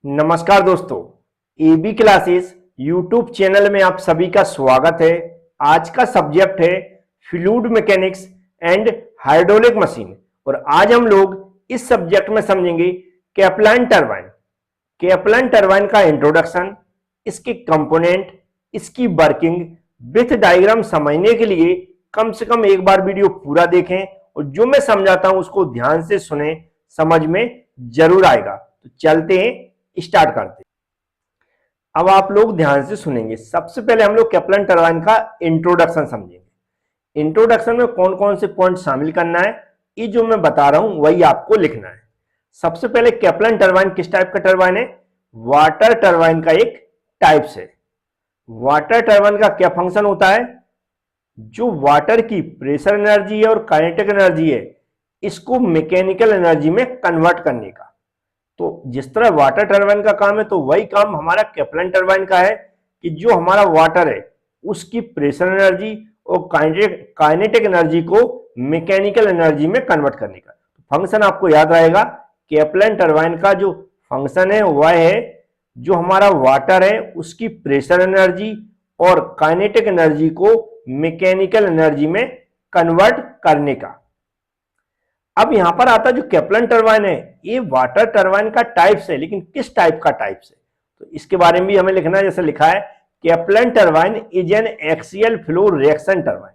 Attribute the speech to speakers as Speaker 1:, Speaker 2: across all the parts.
Speaker 1: नमस्कार दोस्तों, AB classes YouTube channel में आप सभी का स्वागत है। आज का सब्जेक्ट है fluid mechanics and hydraulic machine और आज हम लोग इस सब्जेक्ट में समझेंगे कैपलान टरबाइन। कैपलान टरबाइन का इंट्रोडक्शन, इसके कंपोनेंट, इसकी वर्किंग विथ डायग्राम समझने के लिए कम से कम एक बार वीडियो पूरा देखें और जो मैं समझाता हूं उसको ध्यान से सुने, समझ में जरूर आएगा। तो चलते हैं, स्टार्ट करते हैं। अब आप लोग ध्यान से सुनेंगे। सबसे पहले हम लोग कैपलान टरबाइन का इंट्रोडक्शन समझेंगे। इंट्रोडक्शन में कौन कौन से पॉइंट शामिल करना है, ये जो मैं बता रहा हूं वही आपको लिखना है। सबसे पहले कैपलान टरबाइन किस टाइप का टरबाइन है? वाटर टरबाइन का एक टाइप्स है। वाटर टरबाइन का क्या फंक्शन होता है? जो वाटर की प्रेशर एनर्जी है और काइनेटिक एनर्जी है, इसको मैकेनिकल एनर्जी में कन्वर्ट करने का। तो जिस तरह वाटर टरबाइन का काम है, तो वही काम हमारा कैपलान टरबाइन का है कि जो हमारा वाटर है उसकी प्रेशर एनर्जी और काइनेटिक एनर्जी को मैकेनिकल एनर्जी में कन्वर्ट करने का। तो फंक्शन आपको याद रहेगा, कैपलान टरबाइन का जो फंक्शन है वह है जो हमारा वाटर है उसकी प्रेशर एनर्जी और काइनेटिक एनर्जी को मैकेनिकल एनर्जी में कन्वर्ट करने का। अब यहां पर आता जो कैपलान टरबाइन है, ये वाटर टरबाइन का टाइप्स है, लेकिन किस टाइप का टाइप्स है तो इसके बारे में भी हमें लिखना है। जैसे लिखा है, Kaplan turbine is an axial flow reaction turbine.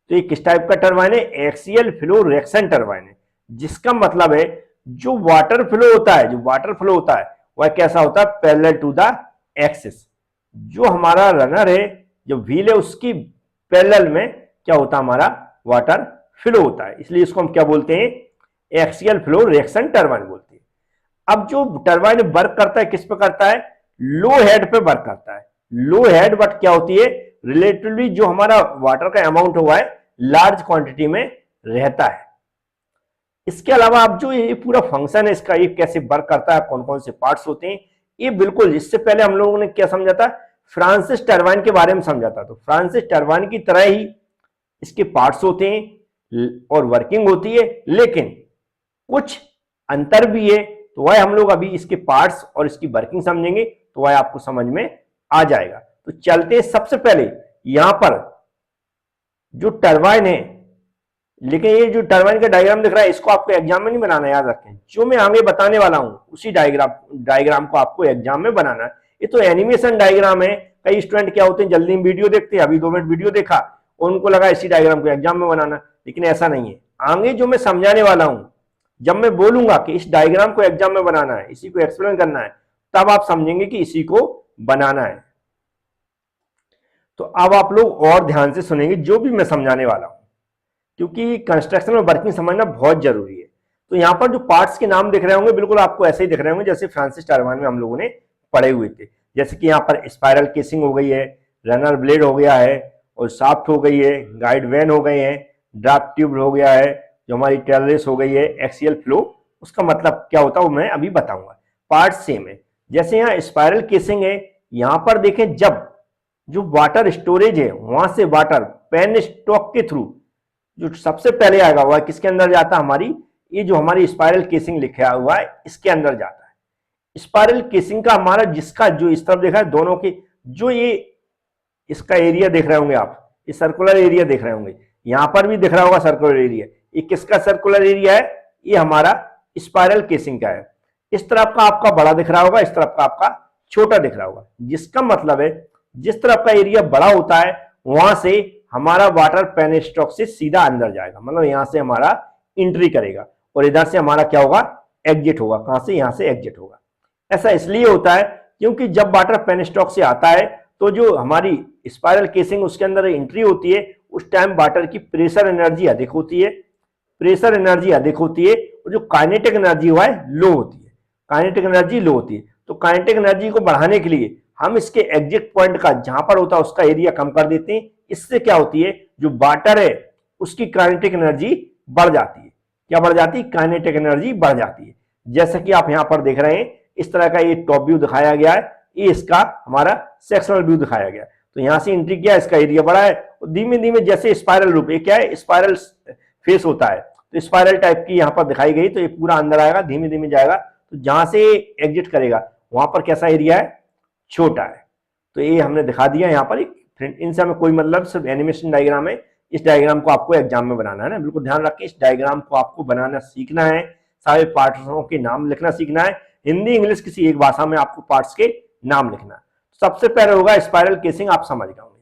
Speaker 1: तो ये किस टाइप का टरबाइन है? एक्सियल फ्लो रिएक्शन टरबाइन है, जिसका मतलब है जो वाटर फ्लो होता है, वह कैसा होता है? Parallel to the axis. जो हमारा रनर है, जो व्हील है, उसकी पैरेलल में क्या होता है? हमारा वाटर फ्लो होता है। इसलिए इसको हम क्या बोलते हैं? एक्सियल फ्लो रिएक्शन टरबाइन बोलते हैं। अब जो टरबाइन वर्क करता है, किस पे करता है? लो हेड पे वर्क करता है। लो हेड बट क्या होती है? रिलेटिवली जो हमारा वाटर का अमाउंट हुआ है लार्ज क्वांटिटी में रहता है। इसके अलावा अब जो ये पूरा फंक्शन है इसका, ये कैसे वर्क करता है, कौन कौन से पार्ट्स होते हैं, ये बिल्कुल इससे पहले हम लोगों ने क्या समझा था? फ्रांसिस टरबाइन के बारे में समझा था। तो फ्रांसिस टरबाइन की तरह ही इसके पार्ट्स होते हैं और वर्किंग होती है, लेकिन कुछ अंतर भी है। तो वह हम लोग अभी इसके पार्ट्स और इसकी वर्किंग समझेंगे, तो वह आपको समझ में आ जाएगा। तो चलते हैं, सबसे पहले यहां पर जो टरबाइन है, लेकिन ये जो टरबाइन का डायग्राम दिख रहा है इसको आपको एग्जाम में नहीं बनाना, याद रखें। जो मैं आगे बताने वाला हूं उसी डायग्राम को आपको एग्जाम में बनाना है। ये तो एनिमेशन डायग्राम है। कई स्टूडेंट क्या होते हैं, जल्दी में वीडियो देखते हैं, अभी 2 मिनट वीडियो देखा और उनको लगा इसी डायग्राम को एग्जाम में बनाना, लेकिन ऐसा नहीं है। आगे जो मैं समझाने वाला हूं, जब मैं बोलूंगा कि इस डायग्राम को एग्जाम में बनाना है, इसी को एक्सप्लेन करना है, तब आप समझेंगे कि इसी को बनाना है। तो अब आप लोग और ध्यान से सुनेंगे जो भी मैं समझाने वाला हूं, क्योंकि कंस्ट्रक्शन में वर्किंग समझना बहुत जरूरी है। तो यहां पर जो पार्ट्स के नाम दिख रहे होंगे, बिल्कुल आपको ऐसे ही दिख रहे होंगे जैसे फ्रांसिस टरबाइन में हम लोगों ने पढ़े हुए थे। जैसे कि यहाँ पर स्पाइरल केसिंग हो गई है, रनर ब्लेड हो गया है और शाफ्ट हो गई है, गाइड वैन हो गए हैं, ड्राफ्ट ट्यूब हो गया है, जो हमारी टेलरेस हो गई है, एक्सियल फ्लो, उसका मतलब क्या होता है वो मैं अभी बताऊंगा। पार्ट सेम है। जैसे यहाँ स्पाइरल केसिंग है, यहां पर देखें जब जो वाटर स्टोरेज है वहां से वाटर पेन स्टॉक के थ्रू जो सबसे पहले आएगा वह किसके अंदर जाता है? हमारी ये जो हमारी स्पाइरल केसिंग लिखा हुआ है इसके अंदर जाता है। स्पाइरल केसिंग का हमारा जिसका जो इस तरफ देखा है, दोनों के जो ये इसका एरिया देख रहे होंगे आप, ये सर्कुलर एरिया देख रहे होंगे, यहां पर भी दिख रहा होगा सर्कुलर एरिया। ये किसका सर्कुलर एरिया है? ये हमारा स्पाइरल केसिंग का है। इस तरफ का आपका बड़ा दिख रहा होगा, इस तरफ का आपका छोटा दिख रहा होगा, जिसका मतलब है जिस तरफ का एरिया बड़ा होता है वहां से हमारा वाटर पेन स्टॉक से सीधा अंदर जाएगा, मतलब यहां से हमारा एंट्री करेगा और इधर से हमारा क्या होगा? एग्जिट होगा। कहां से? यहां से एग्जिट होगा। ऐसा इसलिए होता है क्योंकि जब वाटर पेन स्टॉक से आता है तो जो हमारी स्पाइरल केसिंग उसके अंदर एंट्री होती है, उस टाइम वाटर की प्रेशर एनर्जी अधिक होती है, और जो काइनेटिक एनर्जी हुआ है लो होती है। तो काइनेटिक एनर्जी को बढ़ाने के लिए हम इसके एग्जिट पॉइंट का जहां पर होता है उसका एरिया कम कर देते हैं। इससे क्या होती है? जो वाटर है उसकी काइनेटिक एनर्जी बढ़ जाती है। क्या बढ़ जाती है? काइनेटिक एनर्जी बढ़ जाती है। जैसे कि आप यहां पर देख रहे हैं, इस तरह का ये टॉप व्यू दिखाया गया है, ये इसका हमारा सेक्शनल व्यू दिखाया गया। तो यहां से एंट्री किया, इसका एरिया बढ़ा है, और धीमे धीमे जैसे स्पाइरल रूप, ये क्या है? स्पाइरल फेस होता है, तो स्पाइरल टाइप की यहां पर दिखाई गई। तो ये पूरा अंदर आएगा, धीमे धीमे जाएगा, तो जहां से एग्जिट करेगा वहां पर कैसा एरिया है, छोटा है। तो ये हमने दिखा दिया यहाँ पर। इनसे हमें कोई मतलब, सिर्फ एनिमेशन डायग्राम है। इस डायग्राम को आपको एग्जाम में बनाना है ना, बिल्कुल ध्यान रखें। इस डायग्राम को आपको बनाना सीखना है, सारे पार्ट्सों के नाम लिखना सीखना है। हिंदी इंग्लिश किसी एक भाषा में आपको पार्ट्स के नाम लिखना है। सबसे पहले होगा स्पाइरल केसिंग, आप समझ गए होंगे।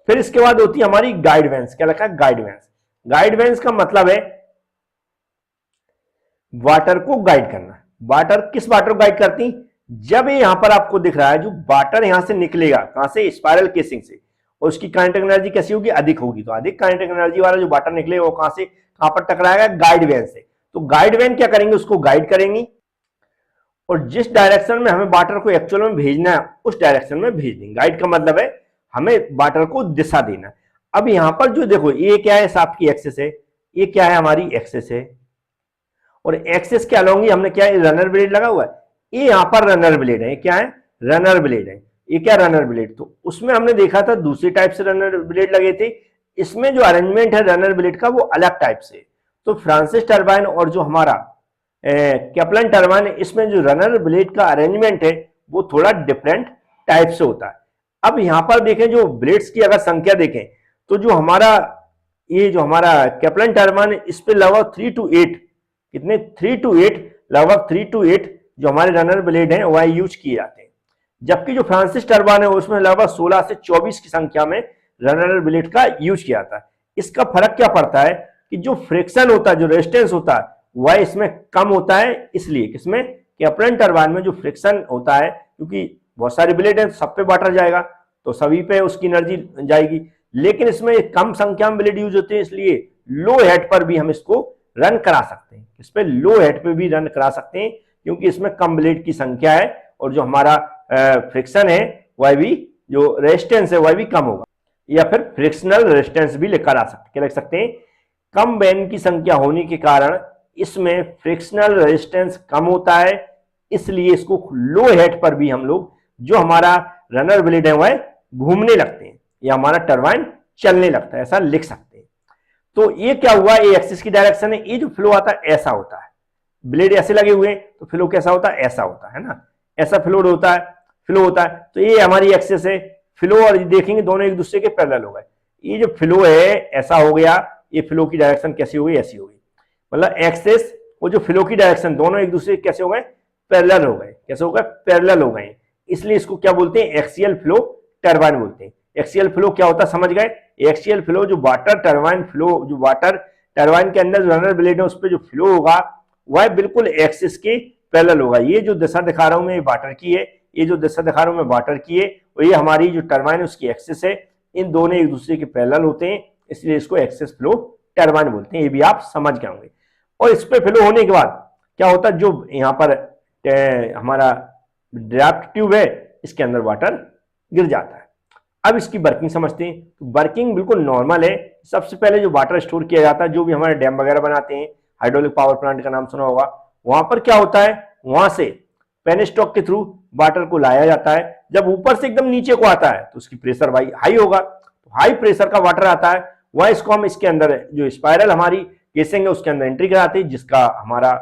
Speaker 1: फिर इसके बाद होती है हमारी गाइड वेंस। क्या लिखा है, गाइड वेंस। गाइड वेंस का मतलब है वाटर को गाइड करना। वाटर, किस वाटर को गाइड करती, जब ये यहां पर आपको दिख रहा है जो वाटर यहां से निकलेगा, कहां से, स्पाइरल केसिंग से, और उसकी काइनेटिक एनर्जी कैसी होगी, अधिक होगी। तो अधिक काइनेटिक एनर्जी वाला जो वाटर निकलेगा वो कहां से, कहां पर टकराएगा, गाइड वेन से। तो गाइड वेन क्या करेंगे, उसको गाइड करेंगी और जिस डायरेक्शन में हमें वाटर को एक्चुअल में भेजना है उस डायरेक्शन में भेज देंगे। गाइड का मतलब है हमें वाटर को दिशा देना। अब यहां पर जो देखो, ये क्या है, आपकी एक्सेस है, ये क्या है, हमारी एक्सेस है, और एक्सेस के अलोंग ही हमने क्या है, रनर ब्लेड लगा हुआ है। ये यहां पर रनर ब्लेड है, क्या है, रनर ब्लेड है। ये क्या, रनर ब्लेड। तो उसमें हमने देखा था दूसरी टाइप से रनर ब्लेड लगे थे। इसमें जो अरेंजमेंट है रनर ब्लेड का वो अलग टाइप से। तो फ्रांसिस टरबाइन और जो हमारा कैप्लन टरबाइन है, इसमें जो रनर ब्लेड का अरेंजमेंट है वो थोड़ा डिफरेंट टाइप से होता है। अब यहां पर देखें, जो ब्लेड्स की अगर संख्या देखें तो जो हमारा ये जो हमारा कैप्लन टरबाइन है, इस पे लगभग 3 to 8, कितने, 3 to 8, लगभग 3 to 8 जो हमारे रनर ब्लेड हैं वह यूज किए जाते हैं। जबकि जो फ्रांसिस टरबाइन है उसमें लगभग 16 से 24 की संख्या में रनर ब्लेड का यूज किया जाता है। इसका फर्क क्या पड़ता है कि जो फ्रिक्शन होता है, जो रेजिस्टेंस होता है, वह इसमें कम होता है। इसलिए किसमें, कैप्लन टरबाइन में जो फ्रिक्शन होता है, क्योंकि बहुत सारे ब्लेड हैं, सब पे वाटर जाएगा तो सभी पे उसकी एनर्जी जाएगी। लेकिन इसमें कम संख्या में ब्लेड यूज होते हैं, इसलिए लो हेड पर भी हम इसको रन करा सकते हैं। इस पे लो हेड पे भी रन करा सकते हैं क्योंकि इसमें कम ब्लेड की संख्या है और जो हमारा फ्रिक्शन है वह भी, जो रेजिस्टेंस है वह भी कम होगा। या फिर फ्रिक्शनल रेजिस्टेंस भी लेकर आ सकते, क्या लिख सकते हैं, कम बेन की संख्या होने के कारण इसमें फ्रिक्शनल रेजिस्टेंस कम होता है, इसलिए इसको लो हेड पर भी हम लोग, जो हमारा रनर ब्लेड है वह घूमने लगते हैं या हमारा टरबाइन चलने लगता है, ऐसा लिख सकते हैं। तो ये क्या हुआ, ये एक्सिस की डायरेक्शन है, ये जो फ्लो आता है ऐसा होता है, ब्लेड ऐसे लगे हुए तो फ्लो कैसा होता है, ऐसा होता है ना, ऐसा फ्लो होता है, फ्लो होता है। तो ये हमारी एक्सिस है, फ्लो और देखेंगे दोनों एक दूसरे के पैरेलल हो गए। ये जो फ्लो है ऐसा हो गया, ये फ्लो की डायरेक्शन कैसी हो गई, ऐसी हो गई। मतलब एक्सिस और जो फ्लो की डायरेक्शन दोनों एक दूसरे के कैसे हो गए, पैरेलल हो गए। कैसे हो गए, पैरेलल हो गए। इसलिए इसको क्या बोलते हैं, एक्सियल फ्लो टरबाइन बोलते हैं। एक्सियल फ्लो क्या होता है समझ गए, एक्सियल फ्लो जो वाटर टरबाइन फ्लो, जो वाटर टरबाइन के अंदर रनर ब्लेड है उस पर जो फ्लो होगा वह बिल्कुल एक्सिस के पैरेलल होगा। ये जो दिशा दिखा रहा हूं मैं वाटर की है, ये जो दिशा दिखा रहा हूं मैं वाटर की है, और ये हमारी जो टरबाइन है उसकी एक्सिस है। इन दोनों एक दूसरे के पैरेलल होते हैं, इसलिए इसको एक्सिस फ्लो टरबाइन बोलते हैं। ये भी आप समझ गए होंगे। और इस पे फ्लो होने के बाद क्या होता है, जो यहाँ पर हमारा ड्राफ्ट ट्यूब है इसके अंदर वाटर गिर जाता है। अब इसकी वर्किंग समझते हैं। तो वर्किंग बिल्कुल नॉर्मल है। सबसे पहले जो वाटर स्टोर किया जाता है, जो भी हमारे डैम वगैरह बनाते हैं, हाइड्रोलिक पावर प्लांट का नाम सुना होगा, वहां पर क्या होता है, वहां से पेनस्टॉक के थ्रू वाटर को लाया जाता है। जब ऊपर से एकदम नीचे को आता है तो उसकी प्रेशर हाई होगा, तो हाई प्रेशर का वाटर आता है, वह इसको हम इसके अंदर जो स्पाइरल हमारी केसिंग है उसके अंदर एंट्री कराते हैं, जिसका हमारा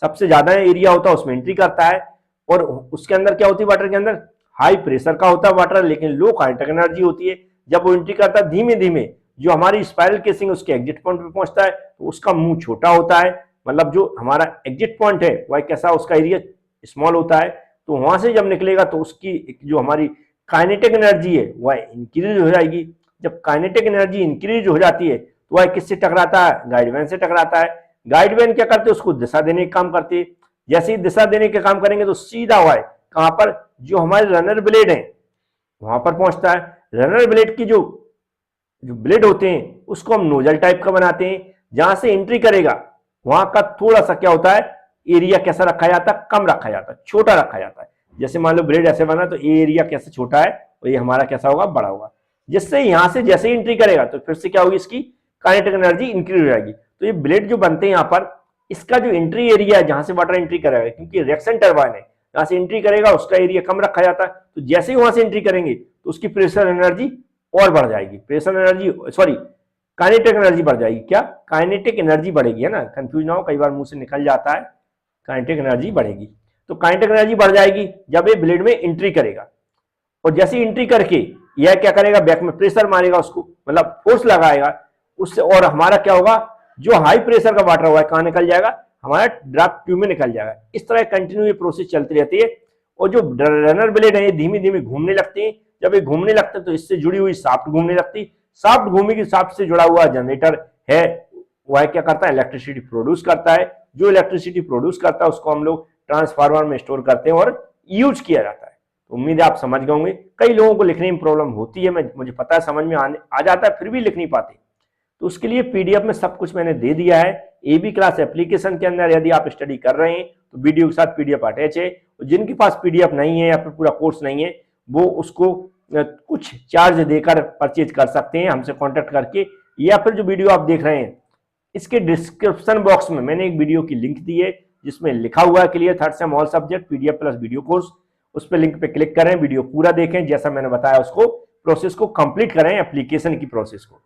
Speaker 1: सबसे ज्यादा एरिया होता है उसमें एंट्री करता है। और उसके अंदर क्या होती है, वाटर के अंदर हाई प्रेशर का होता है वाटर, लेकिन लो काइनेटिक एनर्जी होती है। जब वो एंट्री करता है धीमे धीमे जो हमारी स्पाइरल केसिंग उसके एग्जिट पॉइंट पे पहुंचता है तो उसका मुंह छोटा होता है, मतलब जो हमारा एग्जिट पॉइंट है वह कैसा, उसका एरिया स्मॉल होता है। तो वहां से जब निकलेगा तो उसकी जो हमारी काइनेटिक एनर्जी है वह इंक्रीज हो जाएगी। जब काइनेटिक एनर्जी इंक्रीज हो जाती है तो वह किससे टकराता है, गाइडवेन से टकराता है। गाइडवेन क्या करते हैं, उसको दिशा देने का काम करती है। जैसे ही दिशा देने का काम करेंगे तो सीधा हुआ है कहां पर, जो हमारे रनर ब्लेड है वहां पर पहुंचता है। रनर ब्लेड की जो ब्लेड होते हैं उसको हम नोजल टाइप का बनाते हैं। जहां से एंट्री करेगा वहां का थोड़ा सा क्या होता है, एरिया कैसा रखा जाता है, कम रखा जाता है, छोटा रखा जाता है। जैसे मान लो ब्लेड ऐसे बना तो ये एरिया कैसे छोटा है और ये हमारा कैसा होगा, बड़ा होगा। जिससे यहां से जैसे ही एंट्री करेगा तो फिर से क्या होगी, इसकी काइनेटिक एनर्जी इंक्रीज हो जाएगी। तो ये ब्लेड जो बनते हैं यहाँ पर, इसका जो एंट्री एरिया है जहां से वाटर एंट्री करेगा, क्योंकि रिएक्शन टरबाइन है, जहां से एंट्री करेगा उसका एरिया कम रखा जाता है, तो जैसे ही वहां से एंट्री करेंगे तो उसकी प्रेशर एनर्जी और बढ़ जाएगी। Pressure energy, sorry, kinetic energy बढ़ जाएगी। क्या, काइनेटिक एनर्जी बढ़ेगी, है ना, कंफ्यूज ना हो, कई बार मुंह से निकल जाता है, काइनेटिक एनर्जी बढ़ेगी। तो काइनेटिक एनर्जी बढ़ जाएगी जब ये ब्लेड में एंट्री करेगा, और जैसे एंट्री करके यह क्या करेगा, बैक में प्रेशर मारेगा उसको, मतलब फोर्स लगाएगा उससे, और हमारा क्या होगा, जो हाई प्रेशर का वाटर हुआ है कहां निकल जाएगा, हमारा ड्राफ्ट ट्यूब में निकल जाएगा। इस तरह कंटिन्यू ये प्रोसेस चलती रहती है। और जो रनर ब्लेड है ये धीमे धीमे घूमने लगती है, जब ये घूमने लगते हैं तो इससे जुड़ी हुई शाफ्ट घूमने लगती, शाफ्ट घूमेगी, शाफ्ट से जुड़ा हुआ जनरेटर है वह क्या करता है, इलेक्ट्रिसिटी प्रोड्यूस करता है। जो इलेक्ट्रिसिटी प्रोड्यूस करता है उसको हम लोग ट्रांसफार्मर में स्टोर करते हैं और यूज किया जाता है। तो उम्मीद है आप समझ गए होंगे। कई लोगों को लिखने में प्रॉब्लम होती है, मुझे पता है, समझ में आ जाता है, फिर भी लिख नहीं पाते। तो उसके लिए पीडीएफ में सब कुछ मैंने दे दिया है। एबी क्लास एप्लीकेशन के अंदर यदि आप स्टडी कर रहे हैं तो वीडियो के साथ पीडीएफ अटैच है। तो जिनके पास पीडीएफ नहीं है या फिर पूरा कोर्स नहीं है वो उसको कुछ चार्ज देकर परचेज कर सकते हैं हमसे कांटेक्ट करके, या फिर जो वीडियो आप देख रहे हैं इसके डिस्क्रिप्शन बॉक्स में मैंने एक वीडियो की लिंक दी है जिसमें लिखा हुआ है clear third same all subject PDF plus video course. उस पर लिंक पे क्लिक करें, वीडियो पूरा देखें, जैसा मैंने बताया उसको प्रोसेस को कंप्लीट करें, एप्लीकेशन की प्रोसेस को,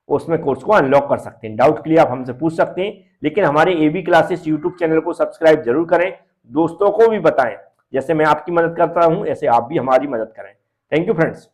Speaker 1: उसमें कोर्स को अनलॉक कर सकते हैं। डाउट के लिए आप हमसे पूछ सकते हैं, लेकिन हमारे एबी क्लासेस यूट्यूब चैनल को सब्सक्राइब जरूर करें, दोस्तों को भी बताएं। जैसे मैं आपकी मदद करता हूं ऐसे आप भी हमारी मदद करें। Thank you friends.